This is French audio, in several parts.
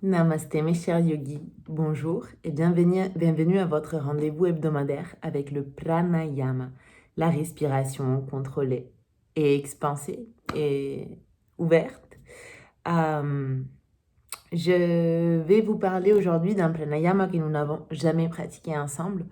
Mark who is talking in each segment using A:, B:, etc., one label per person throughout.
A: Namasté mes chers yogis, bonjour et bienvenue à votre rendez-vous hebdomadaire avec le pranayama, la respiration contrôlée et expansée et ouverte. Euh, je vais vous parler aujourd'hui d'un pranayama que nous n'avons jamais pratiqué ensemble.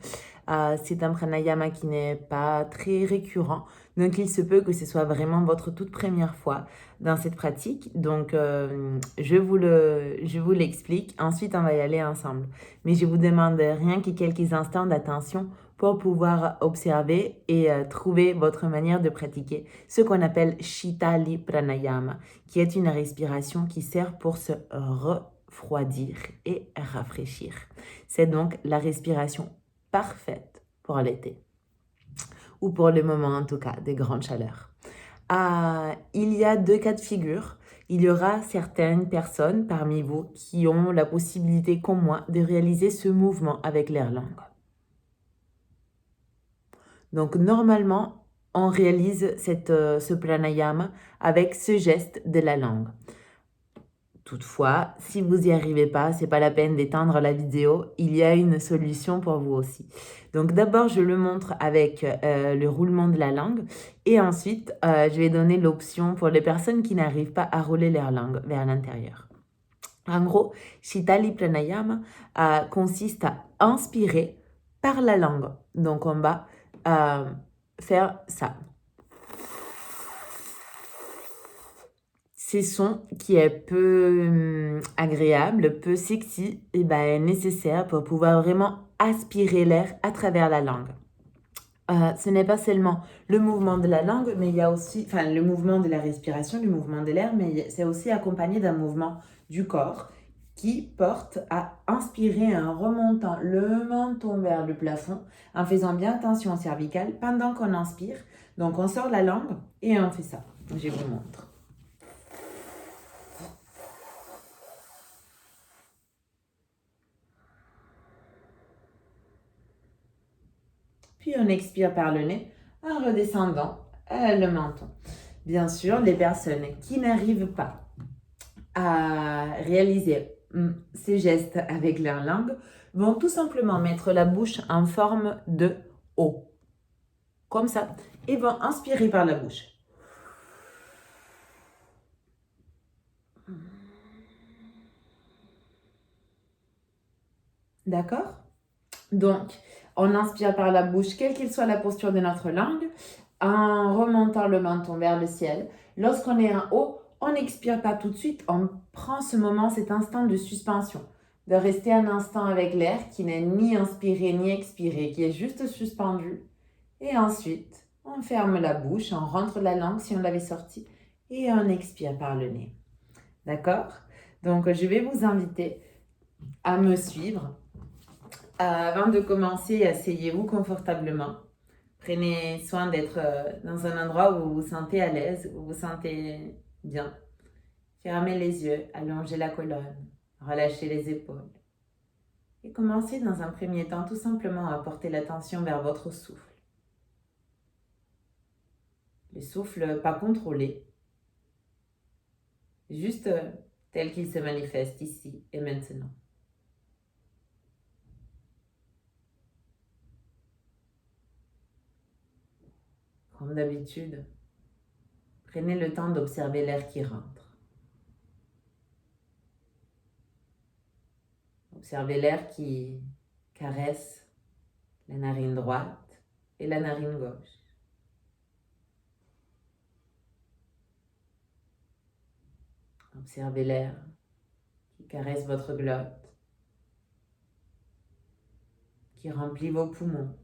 A: C'est un pranayama qui n'est pas très récurrent, donc il se peut que ce soit vraiment votre toute première fois dans cette pratique. Donc je vous l'explique, ensuite on va y aller ensemble. Mais je vous demande rien que quelques instants d'attention pour pouvoir observer et trouver votre manière de pratiquer ce qu'on appelle Shitali Pranayama, qui est une respiration qui sert pour se refroidir et rafraîchir. C'est donc la respiration parfaite pour l'été, ou pour le moment en tout cas, des grandes chaleurs. Il y a deux cas de figure. Il y aura certaines personnes parmi vous qui ont la possibilité, comme moi, de réaliser ce mouvement avec leur langue. Donc normalement, on réalise ce pranayama avec ce geste de la langue. Toutefois, si vous n'y arrivez pas, c'est pas la peine d'éteindre la vidéo, il y a une solution pour vous aussi. Donc d'abord, je le montre avec le roulement de la langue et ensuite, je vais donner l'option pour les personnes qui n'arrivent pas à rouler leur langue vers l'intérieur. En gros, Shitali Pranayama consiste à inspirer par la langue. Donc on va faire ça. Ces sons qui est peu agréable, peu sexy, et ben, nécessaire pour pouvoir vraiment aspirer l'air à travers la langue. Ce n'est pas seulement le mouvement de la langue, mais il y a aussi, enfin le mouvement de la respiration, le mouvement de l'air, mais c'est aussi accompagné d'un mouvement du corps qui porte à inspirer en remontant le menton vers le plafond, en faisant bien attention au cervical pendant qu'on inspire. Donc on sort la langue et on fait ça. Je vous montre. Puis on expire par le nez en redescendant le menton. Bien sûr, les personnes qui n'arrivent pas à réaliser ces gestes avec leur langue vont tout simplement mettre la bouche en forme de O, comme ça, et vont inspirer par la bouche. D'accord? Donc, on inspire par la bouche, quelle qu'il soit la posture de notre langue, en remontant le menton vers le ciel. Lorsqu'on est en haut, on n'expire pas tout de suite, on prend ce moment, cet instant de suspension, de rester un instant avec l'air qui n'est ni inspiré ni expiré, qui est juste suspendu. Et ensuite, on ferme la bouche, on rentre la langue si on l'avait sortie et on expire par le nez. D'accord? Donc, je vais vous inviter à me suivre. Avant de commencer, asseyez-vous confortablement. Prenez soin d'être dans un endroit où vous vous sentez à l'aise, où vous vous sentez bien. Fermez les yeux, allongez la colonne, relâchez les épaules. Et commencez dans un premier temps tout simplement à porter l'attention vers votre souffle. Le souffle pas contrôlé, juste tel qu'il se manifeste ici et maintenant. Comme d'habitude, prenez le temps d'observer l'air qui rentre. Observez l'air qui caresse la narine droite et la narine gauche. Observez l'air qui caresse votre glotte, qui remplit vos poumons.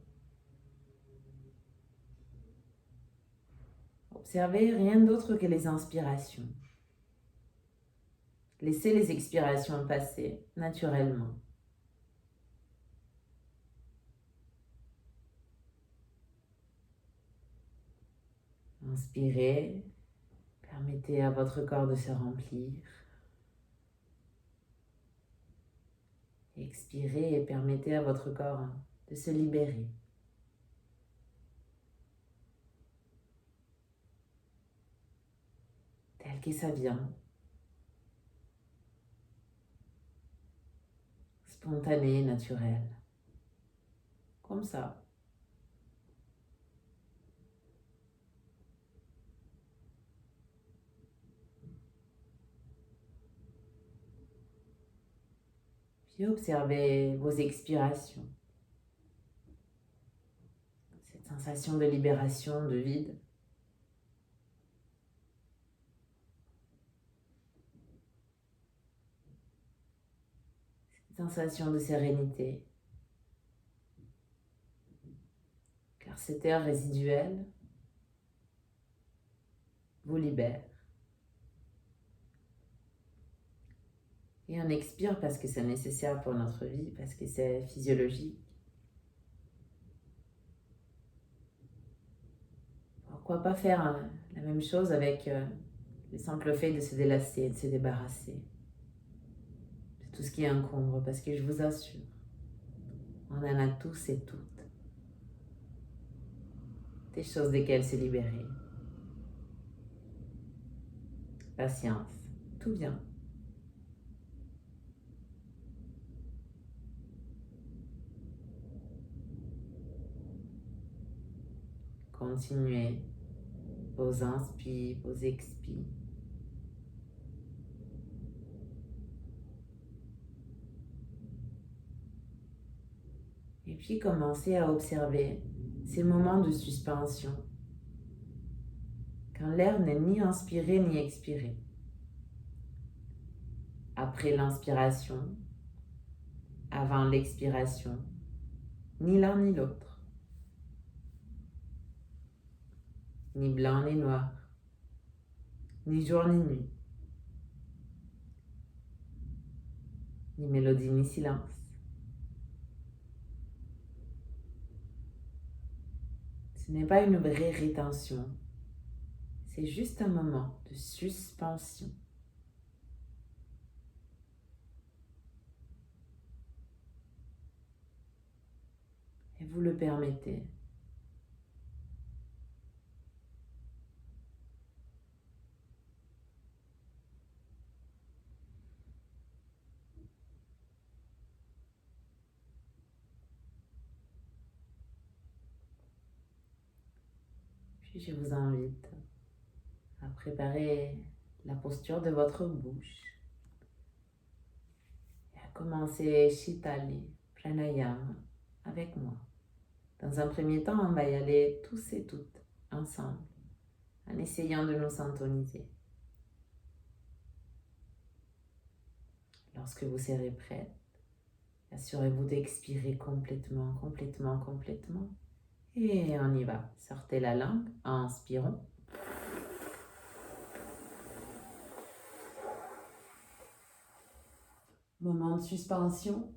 A: Observez rien d'autre que les inspirations. Laissez les expirations passer naturellement. Inspirez, permettez à votre corps de se remplir. Expirez et permettez à votre corps de se libérer. Tel que ça vient. spontané, naturel. Comme ça. Puis observez vos expirations. Cette sensation de libération, de vide. Cette sensation de sérénité. Car cette air résiduel vous libère. Et on expire parce que c'est nécessaire pour notre vie, parce que c'est physiologique. Pourquoi pas faire la même chose avec le simple fait de se délasser, de se débarrasser de tout ce qui encombre, parce que je vous assure, on en a tous et toutes des choses desquelles se libérer. Patience, tout vient. Continuez vos inspires, vos expires. Et puis commencez à observer ces moments de suspension, quand l'air n'est ni inspiré ni expiré. Après l'inspiration, avant l'expiration, ni l'un ni l'autre, ni blanc ni noir, ni jour ni nuit, ni mélodie ni silence. Ce n'est pas une vraie rétention, c'est juste un moment de suspension. Et vous le permettez. Puis je vous invite à préparer la posture de votre bouche et à commencer Shitali Pranayama avec moi. Dans un premier temps, on va y aller tous et toutes ensemble en essayant de nous syntoniser. Lorsque vous serez prête, assurez-vous d'expirer complètement, complètement, complètement. Et on y va. Sortez la langue, inspirons. Moment de suspension,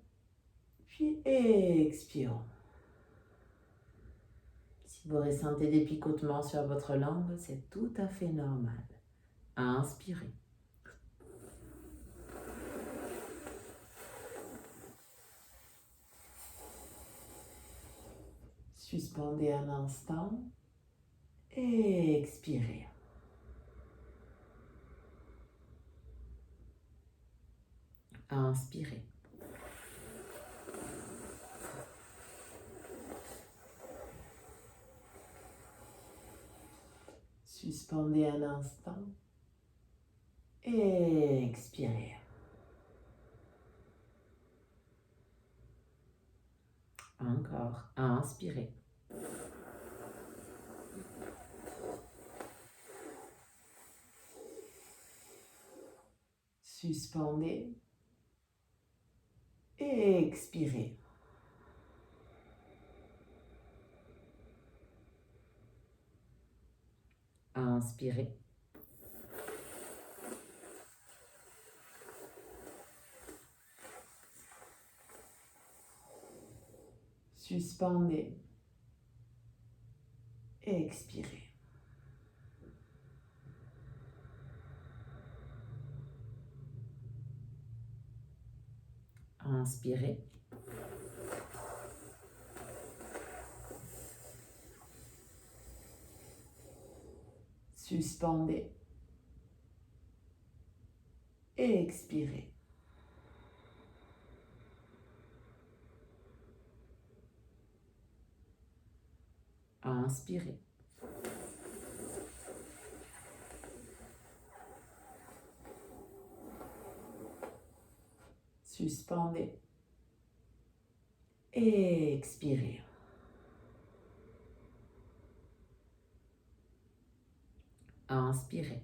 A: puis expirons. Si vous ressentez des picotements sur votre langue, c'est tout à fait normal. Inspirez. Suspendez un instant et expirez. Inspirez. Suspendez un instant et expirez. Encore, inspirez. Suspendez et expirez. Inspirez. Suspendez et expirez. Inspirez. Suspendez et expirez. Inspirez. Suspendez. Expirez. Inspirez.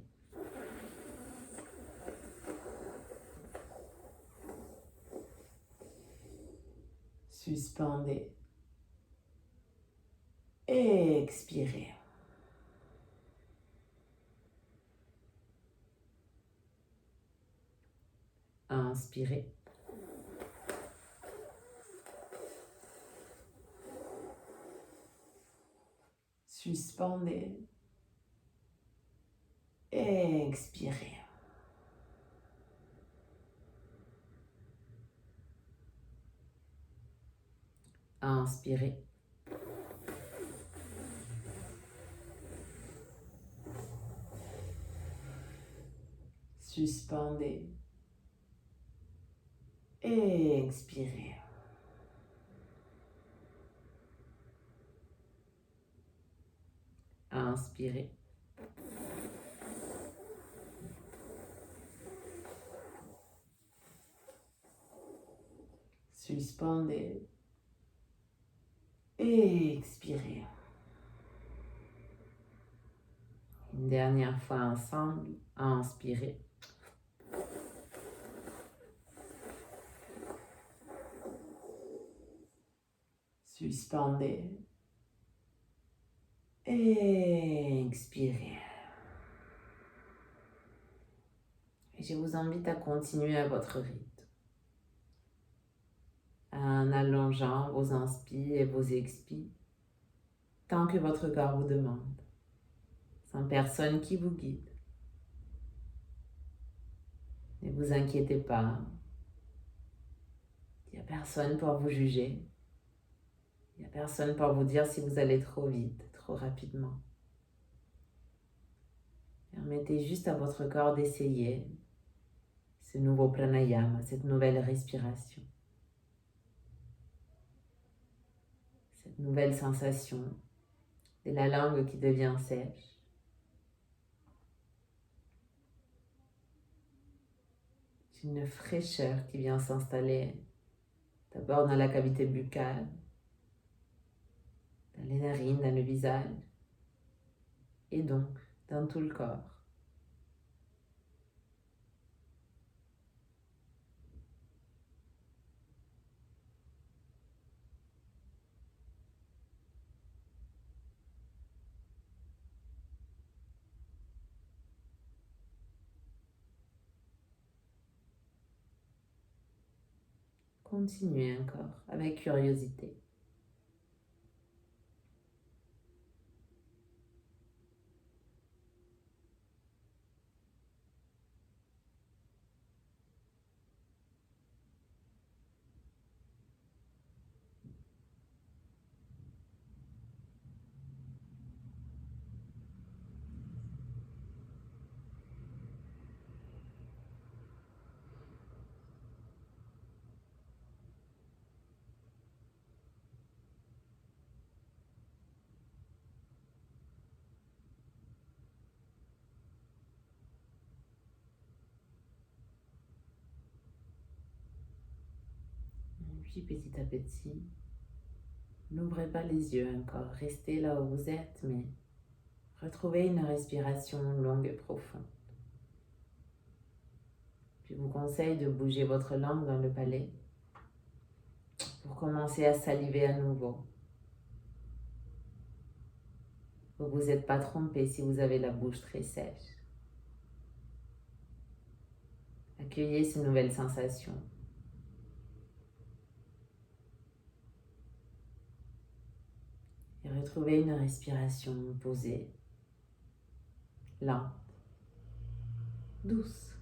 A: Suspendez. Expirez. Inspirez. Suspendez. Expirez. Inspirez. Suspendez. Expirez. Inspirez. Suspendez. Expirez. Une dernière fois ensemble. Inspirez. Suspendez. Expirez. Et je vous invite à continuer à votre rythme, en allongeant vos inspires et vos expires, tant que votre corps vous demande, sans personne qui vous guide. Ne vous inquiétez pas, il n'y a personne pour vous juger, il n'y a personne pour vous dire si vous allez trop vite, trop rapidement. Permettez juste à votre corps d'essayer ce nouveau pranayama, cette nouvelle respiration, cette nouvelle sensation de la langue qui devient sèche. Une fraîcheur qui vient s'installer d'abord dans la cavité buccale, dans les narines, dans le visage, et donc dans tout le corps. Continuez encore avec curiosité. Et puis petit à petit, n'ouvrez pas les yeux encore, restez là où vous êtes, mais retrouvez une respiration longue et profonde. Je vous conseille de bouger votre langue dans le palais pour commencer à saliver à nouveau. Vous ne vous êtes pas trompé si vous avez la bouche très sèche. Accueillez ces nouvelles sensations. Et retrouvez une respiration posée, lente, douce.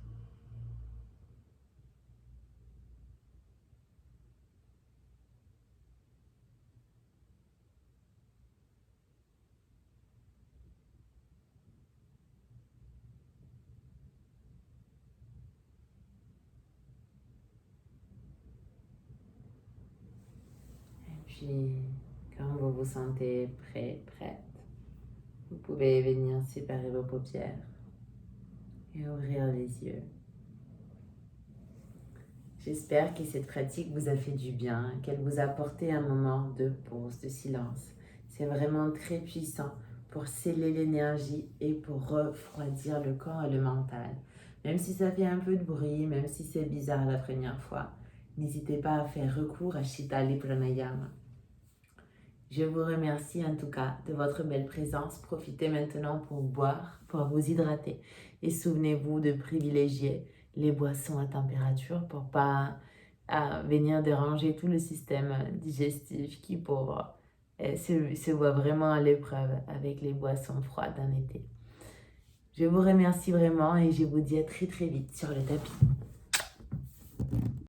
A: Et puis, quand vous vous sentez prêt, prête, vous pouvez venir séparer vos paupières et ouvrir les yeux. J'espère que cette pratique vous a fait du bien, qu'elle vous a apporté un moment de pause, de silence. C'est vraiment très puissant pour sceller l'énergie et pour refroidir le corps et le mental. Même si ça fait un peu de bruit, même si c'est bizarre la première fois, n'hésitez pas à faire recours à Shitali Pranayama. Je vous remercie en tout cas de votre belle présence. Profitez maintenant pour boire, pour vous hydrater. Et souvenez-vous de privilégier les boissons à température pour pas venir déranger tout le système digestif qui se voit vraiment à l'épreuve avec les boissons froides en été. Je vous remercie vraiment et je vous dis à très très vite sur le tapis.